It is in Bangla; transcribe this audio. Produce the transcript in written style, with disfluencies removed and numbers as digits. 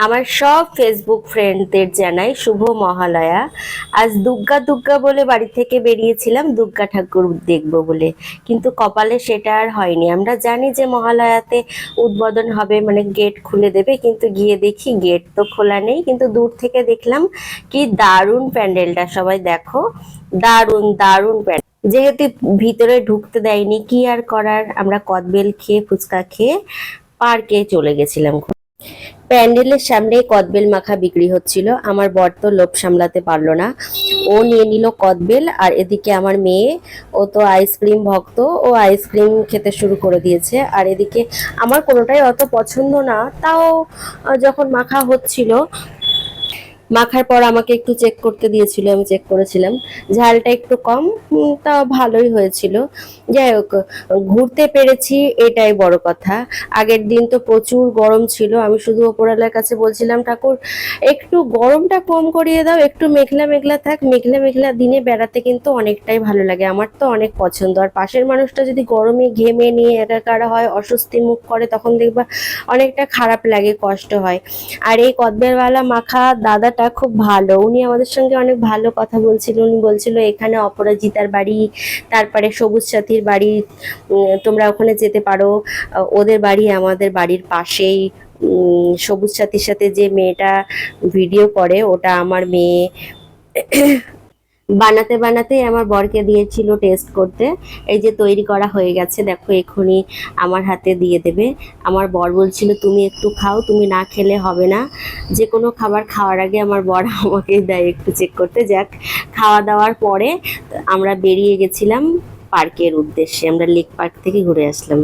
আমার সব ফেসবুক ফ্রেন্ডদের জানাই শুভ মহালয়া। আজ দুর্গা দুর্গা বলে বাড়ি থেকে বেরিয়েছিলাম দুর্গা ঠাকুর দেখব বলে, কিন্তু কপালে সেটা আর হয়নি। আমরা জানি যে মহালয়াতে উদ্বোধন হবে, মানে গেট খুলে দেবে, কিন্তু গিয়ে দেখি গেট তো খোলা নেই। কিন্তু দূর থেকে দেখলাম কি দারুণ প্যান্ডেলটা, সবাই দেখো, দারুণ দারুণ প্যান্ডেল। যেহেতু ভিতরে ঢুকতে দেয়নি, কি আর করার, আমরা কদবেল খেয়ে ফুচকা খেয়ে পার্কে চলে গেছিলাম। প্যান্ডেলের সামনে কদবেল মাখা বিক্রি হচ্ছিল। আমার বর তো লোভ সামলাতে পারলো না, ও নিয়ে নিল কদবেল। আর এদিকে আমার মেয়ে, ও তো আইসক্রিম ভক্ত, ও আইসক্রিম খেতে শুরু করে দিয়েছে। আর এদিকে আমার কোনোটাই অত পছন্দ না, তাও যখন মাখা হচ্ছিল, মাখার পর আমাকে একটু চেক করতে দিয়েছিল, আমি চেক করেছিলাম, ঝালটা একটু কম, তা ভালোই হয়েছিল। যাই হোক, ঘুরতে পেরেছি এটাই বড় কথা। আগের দিন তো প্রচুর গরম ছিল, আমি শুধু ওপরওয়ালার কাছে বলছিলাম, ঠাকুর একটু গরমটা কম করিয়ে দাও, একটু মেঘলা মেঘলা থাক। মেঘলা মেঘলা দিনে বেড়াতে কিন্তু অনেকটাই ভালো লাগে, আমার তো অনেক পছন্দ। আর পাশের মানুষটা যদি গরমে ঘেমে নিয়ে একাকার হয়, অস্বস্তি মুখ করে, তখন দেখবা অনেকটা খারাপ লাগে, কষ্ট হয়। আর এই কদবেলওয়ালা মাখা দাদাটা খুব ভালো, উনি আমাদের সঙ্গে অনেক ভালো কথা বলছিল। উনি বলছিল এখানে অপরাজিতার বাড়ি, তারপরে সবুজ সাথীর বাড়ি, তোমরা ওখানে যেতে পারো, ওদের বাড়ি আমাদের বাড়ির পাশেই। সবুজ সাথীর সাথে যে মেয়েটা ভিডিও করে, ওটা আমার মেয়ে। বানাতে বানাতে আমার বরকে দিয়েছিল টেস্ট করতে। এই যে তৈরি করা হয়ে গেছে, দেখো এক্ষুনি আমার হাতে দিয়ে দেবে। আমার বর বলছিল তুমি একটু খাও, তুমি না খেলে হবে না। যে কোনো খাবার খাওয়ার আগে আমার বর আমাকে দেয় একটু চেক করতে। যাক, খাওয়া দাওয়ার পরে আমরা বেরিয়ে গেছিলাম পার্কের উদ্দেশ্যে, আমরা লেক পার্ক থেকে ঘুরে আসলাম।